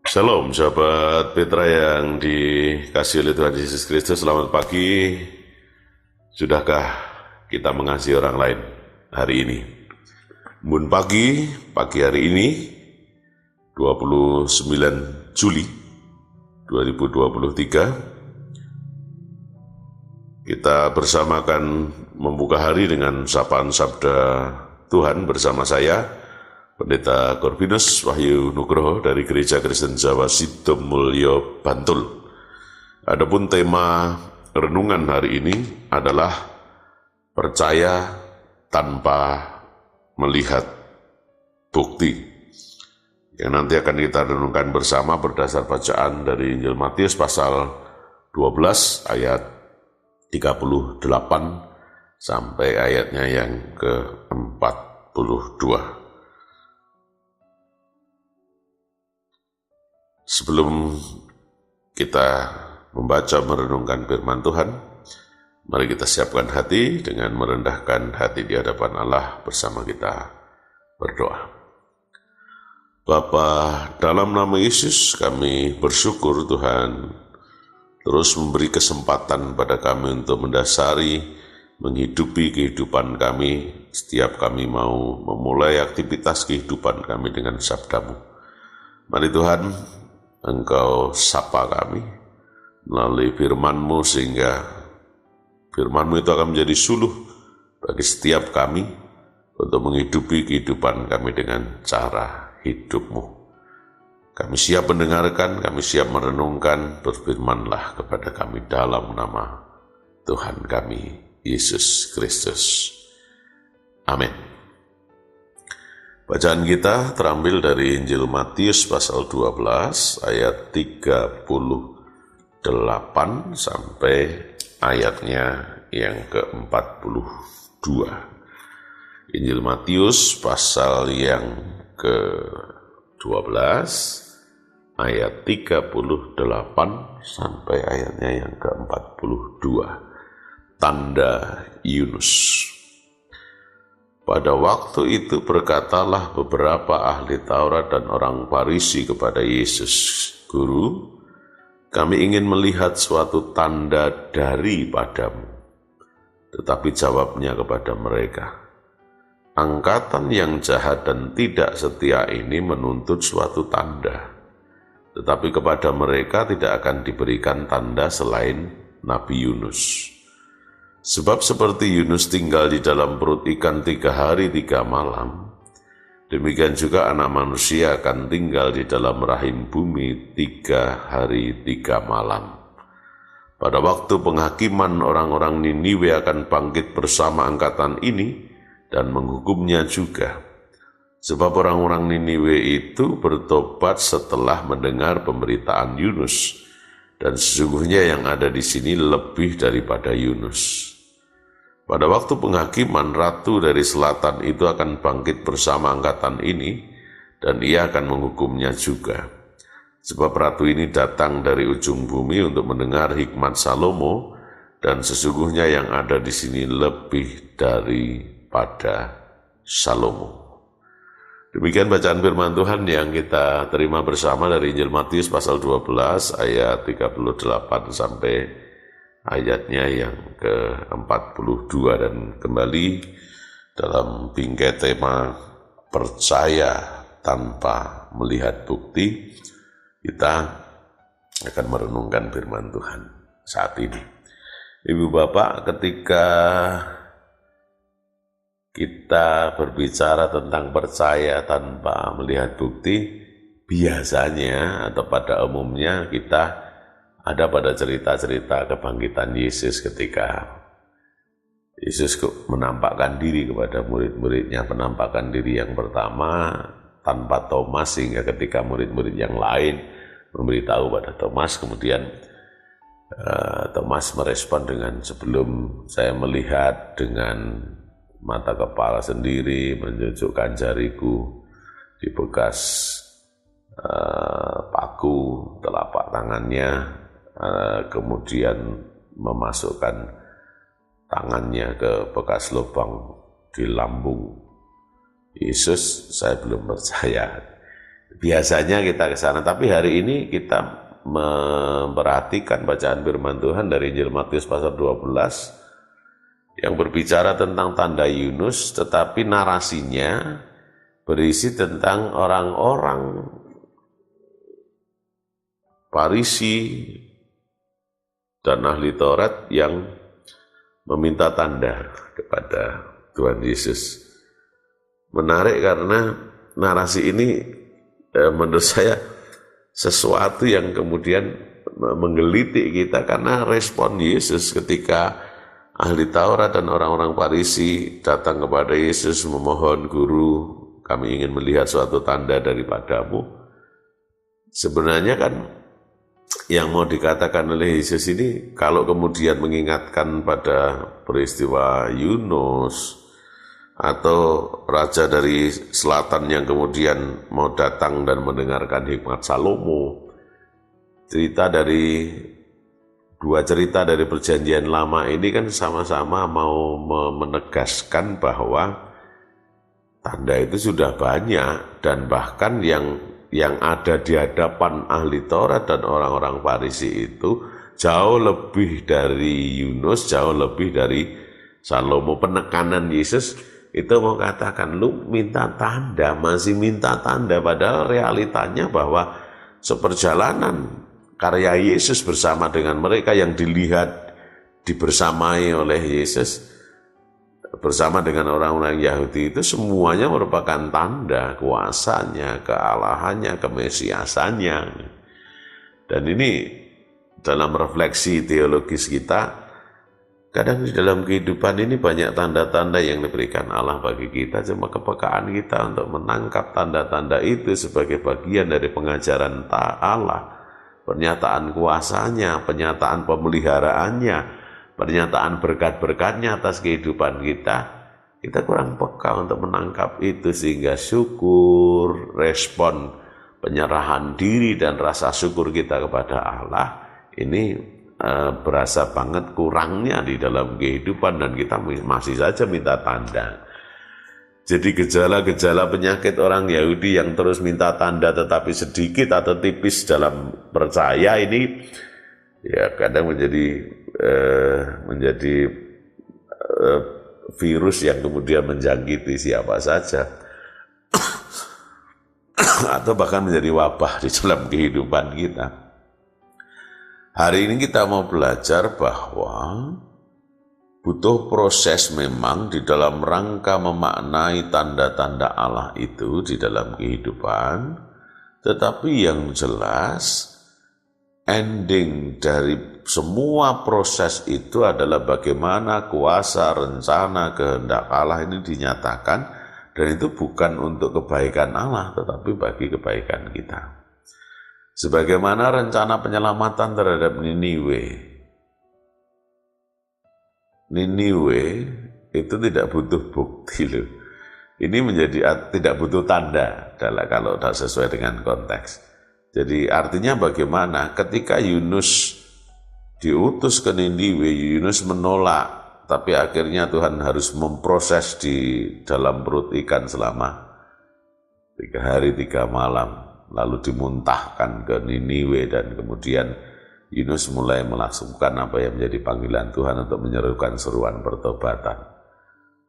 Shalom sahabat Petra yang dikasihi oleh Tuhan Yesus Kristus. Selamat pagi. Sudahkah kita mengasihi orang lain hari ini? Mun pagi hari ini 29 Juli 2023, kita bersama akan membuka hari dengan sapaan sabda Tuhan bersama saya, Pendeta Corvinus Wahyu Nugroho dari Gereja Kristen Jawa Sidomulyo, Bantul. Adapun tema renungan hari ini adalah percaya tanpa melihat bukti, yang nanti akan kita renungkan bersama berdasar bacaan dari Injil Matius pasal 12 ayat 38 sampai ayatnya yang ke-42. Sebelum kita membaca merenungkan firman Tuhan, mari kita siapkan hati dengan merendahkan hati di hadapan Allah bersama kita berdoa. Bapa, dalam nama Yesus kami bersyukur Tuhan terus memberi kesempatan pada kami untuk mendasari, menghidupi kehidupan kami setiap kami mau memulai aktivitas kehidupan kami dengan sabda-Mu. Mari Tuhan, Engkau sapa kami melalui firman-Mu, sehingga firman-Mu itu akan menjadi suluh bagi setiap kami untuk menghidupi kehidupan kami dengan cara hidup-Mu. Kami siap mendengarkan, kami siap merenungkan, berfirmanlah kepada kami dalam nama Tuhan kami, Yesus Kristus. Amin. Bacaan kita terambil dari Injil Matius pasal 12 ayat 38 sampai ayatnya yang ke-42. Injil Matius pasal yang ke-12 ayat 38 sampai ayatnya yang ke-42. Tanda Yunus. Pada waktu itu berkatalah beberapa ahli Taurat dan orang Farisi kepada Yesus, "Guru, kami ingin melihat suatu tanda daripadamu." Tetapi jawabnya kepada mereka, "Angkatan yang jahat dan tidak setia ini menuntut suatu tanda, tetapi kepada mereka tidak akan diberikan tanda selain Nabi Yunus. Sebab seperti Yunus tinggal di dalam perut ikan 3 hari 3 malam, demikian juga Anak Manusia akan tinggal di dalam rahim bumi 3 hari 3 malam. Pada waktu penghakiman, orang-orang Niniwe akan bangkit bersama angkatan ini dan menghukumnya juga. Sebab orang-orang Niniwe itu bertobat setelah mendengar pemberitaan Yunus, dan sesungguhnya yang ada di sini lebih daripada Yunus. Pada waktu penghakiman, ratu dari selatan itu akan bangkit bersama angkatan ini, dan ia akan menghukumnya juga. Sebab ratu ini datang dari ujung bumi untuk mendengar hikmat Salomo, dan sesungguhnya yang ada di sini lebih daripada Salomo." Demikian bacaan firman Tuhan yang kita terima bersama dari Injil Matius pasal 12 ayat 38 sampai ayatnya yang ke-42, dan kembali dalam bingkai tema percaya tanpa melihat bukti, kita akan merenungkan firman Tuhan saat ini. Ibu Bapak, ketika kita berbicara tentang percaya tanpa melihat bukti, biasanya atau pada umumnya kita ada pada cerita-cerita kebangkitan Yesus, ketika Yesus menampakkan diri kepada murid-muridnya. Penampakan diri yang pertama tanpa Thomas, sehingga ketika murid-murid yang lain memberitahu pada Thomas, kemudian Thomas merespon dengan, "Sebelum saya melihat dengan mata kepala sendiri, menunjukkan jariku di bekas paku telapak tangannya, kemudian memasukkan tangannya ke bekas lubang di lambung Yesus, saya belum percaya." biasanya kita ke sana, tapi hari ini kita memperhatikan bacaan firman Tuhan dari Injil Matius pasal 12 yang berbicara tentang tanda Yunus, tetapi narasinya berisi tentang orang-orang Farisi dan ahli Taurat yang meminta tanda kepada Tuhan Yesus. Menarik karena narasi ini menurut saya sesuatu yang kemudian menggelitik kita, karena respon Yesus ketika ahli Taurat dan orang-orang Farisi datang kepada Yesus memohon, "Guru, kami ingin melihat suatu tanda daripadamu." Sebenarnya kan yang mau dikatakan oleh Yesus ini, kalau kemudian mengingatkan pada peristiwa Yunus atau raja dari selatan yang kemudian mau datang dan mendengarkan hikmat Salomo, dua cerita dari perjanjian lama ini kan sama-sama mau menegaskan bahwa tanda itu sudah banyak, dan bahkan yang ada di hadapan ahli Taurat dan orang-orang Farisi itu jauh lebih dari Yunus, jauh lebih dari Salomo. Penekanan Yesus itu mau katakan, lu minta tanda, masih minta tanda, padahal realitanya bahwa seperjalanan karya Yesus bersama dengan mereka yang dilihat, dibersamai oleh Yesus bersama dengan orang-orang Yahudi itu semuanya merupakan tanda kuasanya, kealahannya, kemesiasannya. Dan ini dalam refleksi teologis kita, kadang di dalam kehidupan ini banyak tanda-tanda yang diberikan Allah bagi kita, cuma kepekaan kita untuk menangkap tanda-tanda itu sebagai bagian dari pengajaran Allah, pernyataan kuasanya, pernyataan pemeliharaannya, pernyataan berkat-berkatnya atas kehidupan kita kurang peka untuk menangkap itu, sehingga syukur, respon, penyerahan diri dan rasa syukur kita kepada Allah ini berasa banget kurangnya di dalam kehidupan, dan kita masih saja minta tanda. Jadi gejala-gejala penyakit orang Yahudi yang terus minta tanda tetapi sedikit atau tipis dalam percaya ini ya kadang menjadi virus yang kemudian menjangkiti siapa saja atau bahkan menjadi wabah di dalam kehidupan kita. Hari ini kita mau belajar bahwa butuh proses memang di dalam rangka memaknai tanda-tanda Allah itu di dalam kehidupan, tetapi yang jelas ending dari semua proses itu adalah bagaimana kuasa, rencana, kehendak Allah ini dinyatakan, dan itu bukan untuk kebaikan Allah, tetapi bagi kebaikan kita. Sebagaimana rencana penyelamatan terhadap Niniwe. Niniwe itu tidak butuh bukti loh. Ini menjadi tidak butuh tanda kalau tidak sesuai dengan konteks. Jadi artinya bagaimana ketika Yunus diutus ke Niniwe, Yunus menolak, tapi akhirnya Tuhan harus memproses di dalam perut ikan selama 3 hari 3 malam, lalu dimuntahkan ke Niniwe, dan kemudian Yunus mulai melaksanakan apa yang menjadi panggilan Tuhan untuk menyerukan seruan pertobatan.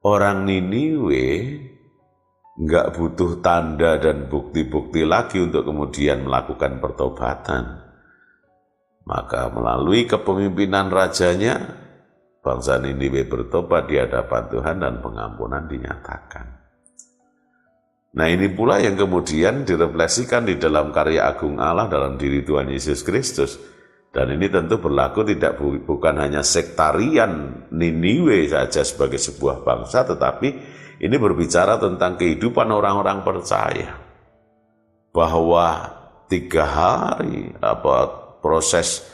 Orang Niniwe nggak butuh tanda dan bukti-bukti lagi untuk kemudian melakukan pertobatan. Maka melalui kepemimpinan rajanya, bangsa Niniwe bertobat di hadapan Tuhan dan pengampunan dinyatakan. Nah ini pula yang kemudian direfleksikan di dalam karya agung Allah dalam diri Tuhan Yesus Kristus. Dan ini tentu berlaku bukan hanya sektarian Niniwe saja sebagai sebuah bangsa, tetapi ini berbicara tentang kehidupan orang-orang percaya. Bahwa 3 hari, proses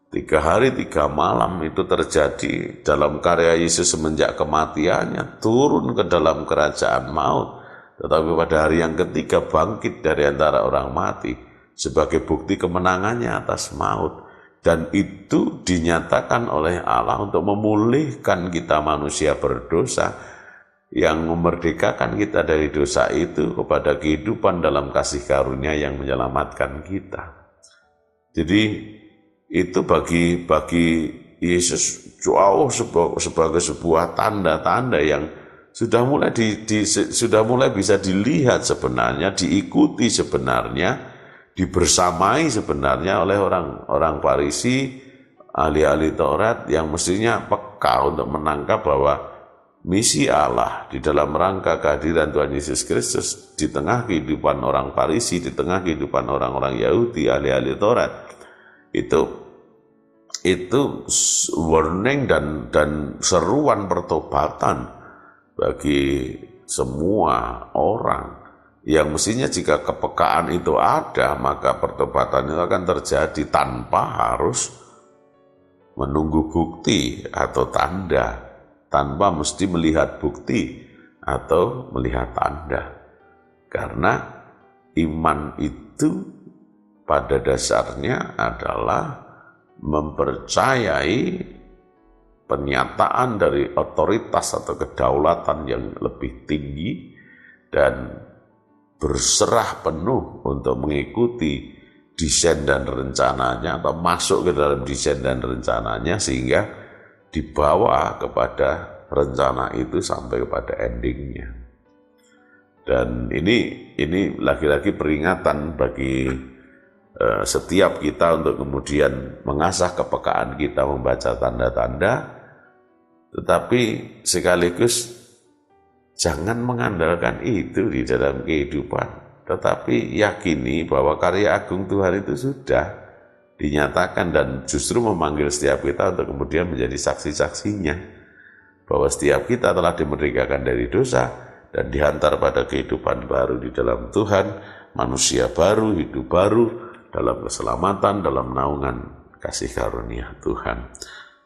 3 hari 3 malam itu terjadi dalam karya Yesus semenjak kematiannya, turun ke dalam kerajaan maut. Tetapi pada hari yang ketiga bangkit dari antara orang mati sebagai bukti kemenangannya atas maut. Dan itu dinyatakan oleh Allah untuk memulihkan kita manusia berdosa yang memerdekakan kita dari dosa itu kepada kehidupan dalam kasih karunia yang menyelamatkan kita. Jadi itu bagi Yesus jauh sebagai sebuah tanda-tanda yang sudah mulai bisa dilihat sebenarnya, diikuti sebenarnya, dibersamai sebenarnya oleh orang Farisi, ahli-ahli Taurat yang mestinya peka untuk menangkap bahwa misi Allah di dalam rangka kehadiran Tuhan Yesus Kristus di tengah kehidupan orang Farisi, di tengah kehidupan orang-orang Yahudi, ahli-ahli Taurat, itu warning dan seruan pertobatan bagi semua orang yang mestinya jika kepekaan itu ada, maka pertobatan itu akan terjadi tanpa harus menunggu bukti atau tanda, tanpa mesti melihat bukti atau melihat tanda. Karena iman itu pada dasarnya adalah mempercayai penyataan dari otoritas atau kedaulatan yang lebih tinggi dan berserah penuh untuk mengikuti desain dan rencananya atau masuk ke dalam desain dan rencananya sehingga dibawa kepada rencana itu sampai kepada endingnya. Dan ini lagi-lagi peringatan bagi setiap kita untuk kemudian mengasah kepekaan kita membaca tanda-tanda, tetapi sekaligus jangan mengandalkan itu di dalam kehidupan, tetapi yakini bahwa karya agung Tuhan itu sudah dinyatakan dan justru memanggil setiap kita untuk kemudian menjadi saksi-saksinya, bahwa setiap kita telah dimerdekakan dari dosa dan dihantar pada kehidupan baru di dalam Tuhan, manusia baru, hidup baru, dalam keselamatan, dalam naungan kasih karunia Tuhan.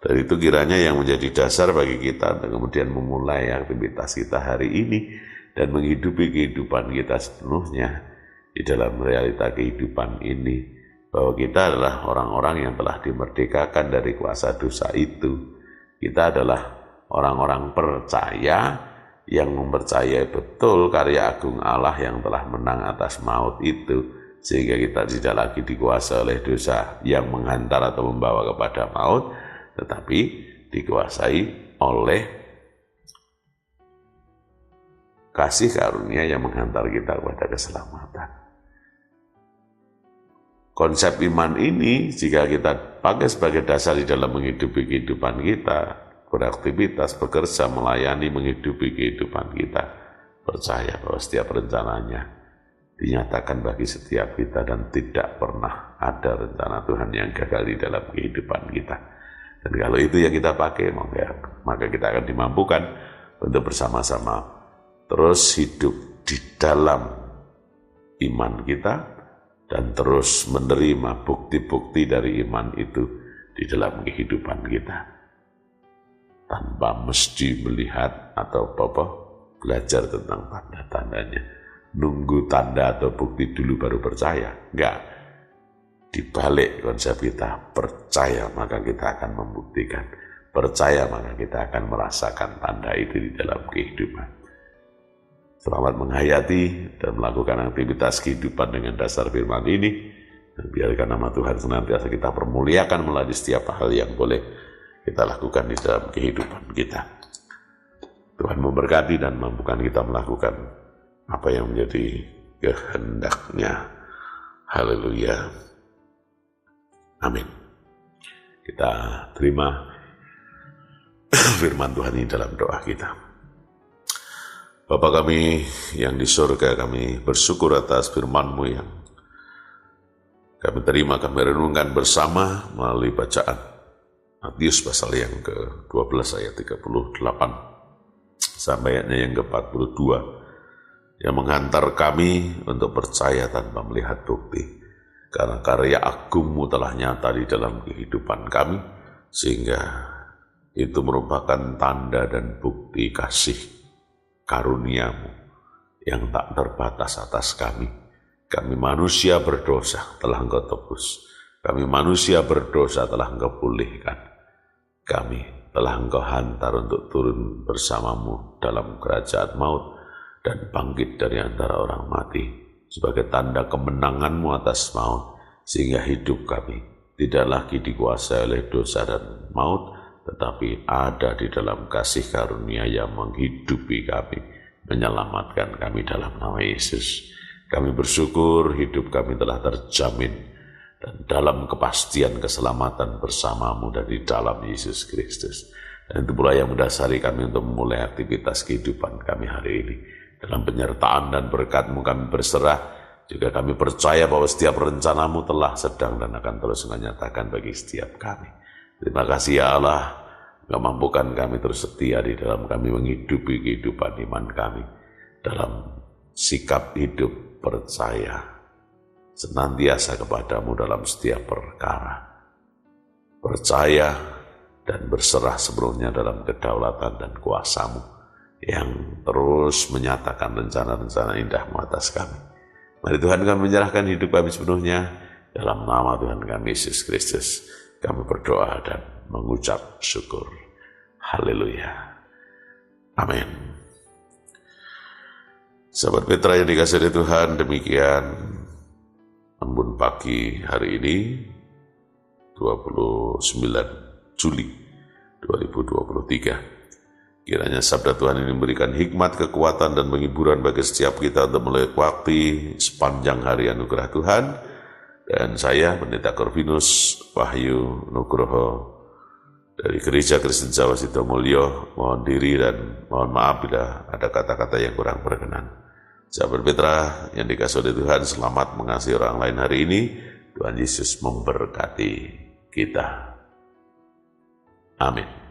Dan itu kiranya yang menjadi dasar bagi kita untuk kemudian memulai aktivitas kita hari ini dan menghidupi kehidupan kita sepenuhnya di dalam realita kehidupan ini, bahwa kita adalah orang-orang yang telah dimerdekakan dari kuasa dosa itu. Kita adalah orang-orang percaya yang mempercayai betul karya agung Allah yang telah menang atas maut itu, sehingga kita tidak lagi dikuasai oleh dosa yang menghantar atau membawa kepada maut, tetapi dikuasai oleh kasih karunia yang menghantar kita kepada keselamatan. Konsep iman ini jika kita pakai sebagai dasar di dalam menghidupi kehidupan kita, beraktivitas, bekerja, melayani, menghidupi kehidupan kita, percaya bahwa setiap rencananya dinyatakan bagi setiap kita dan tidak pernah ada rencana Tuhan yang gagal di dalam kehidupan kita. Dan kalau itu yang kita pakai, maka kita akan dimampukan untuk bersama-sama terus hidup di dalam iman kita dan terus menerima bukti-bukti dari iman itu di dalam kehidupan kita. Tanpa mesti melihat atau belajar tentang tanda-tandanya. Nunggu tanda atau bukti dulu baru percaya. Enggak. Dibalik konsep kita, percaya maka kita akan membuktikan. Percaya maka kita akan merasakan tanda itu di dalam kehidupan. Selamat menghayati dan melakukan aktivitas kehidupan dengan dasar firman ini. Dan biarkan nama Tuhan senantiasa kita permuliakan melalui setiap hal yang boleh kita lakukan di dalam kehidupan kita. Tuhan memberkati dan mampukan kita melakukan apa yang menjadi kehendaknya. Haleluya. Amin. Kita terima firman Tuhan ini dalam doa kita. Bapa kami yang di surga, kami bersyukur atas firman-Mu yang kami terima, kami renungkan bersama melalui bacaan Matius pasal yang ke-12 ayat 38 sampai ayatnya yang ke-42 yang menghantar kami untuk percaya tanpa melihat bukti. Karena karya agung-Mu telah nyata di dalam kehidupan kami, sehingga itu merupakan tanda dan bukti kasih karunia-Mu yang tak terbatas atas kami. Kami manusia berdosa telah Engkau tebus. Kami manusia berdosa telah Engkau pulihkan. Kami telah Engkau hantar untuk turun bersamamu dalam kerajaan maut dan bangkit dari antara orang mati sebagai tanda kemenangan-Mu atas maut, sehingga hidup kami tidak lagi dikuasai oleh dosa dan maut, tetapi ada di dalam kasih karunia yang menghidupi kami, menyelamatkan kami dalam nama Yesus. Kami bersyukur hidup kami telah terjamin dan dalam kepastian keselamatan bersama-Mu dan di dalam Yesus Kristus. Dan itu pula yang mendasari kami untuk memulai aktivitas kehidupan kami hari ini. Dalam penyertaan dan berkat-Mu kami berserah, juga kami percaya bahwa setiap rencana-Mu telah, sedang, dan akan terus Engkau nyatakan bagi setiap kami. Terima kasih ya Allah, Engkau mampukan kami terus setia di dalam kami menghidupi kehidupan iman kami, dalam sikap hidup percaya senantiasa kepada-Mu dalam setiap perkara, percaya dan berserah sepenuhnya dalam kedaulatan dan kuasa-Mu yang terus menyatakan rencana-rencana indah-Mu atas kami. Mari Tuhan, kami menyerahkan hidup kami sepenuhnya dalam nama Tuhan kami Yesus Kristus. Kami berdoa dan mengucap syukur. Haleluya. Amin. Sahabat Petra yang dikasihi Tuhan, demikian embun pagi hari ini 29 Juli 2023. Kiranya sabda Tuhan ini memberikan hikmat, kekuatan, dan penghiburan bagi setiap kita untuk melewati sepanjang hari anugerah Tuhan. Dan saya, Pendeta Corvinus Wahyu Nugroho dari Gereja Kristen Jawa Sidomulyo, mohon diri dan mohon maaf bila ada kata-kata yang kurang berkenan. Sahabat Petra yang dikasihi oleh Tuhan, selamat mengasihi orang lain hari ini. Tuhan Yesus memberkati kita. Amin.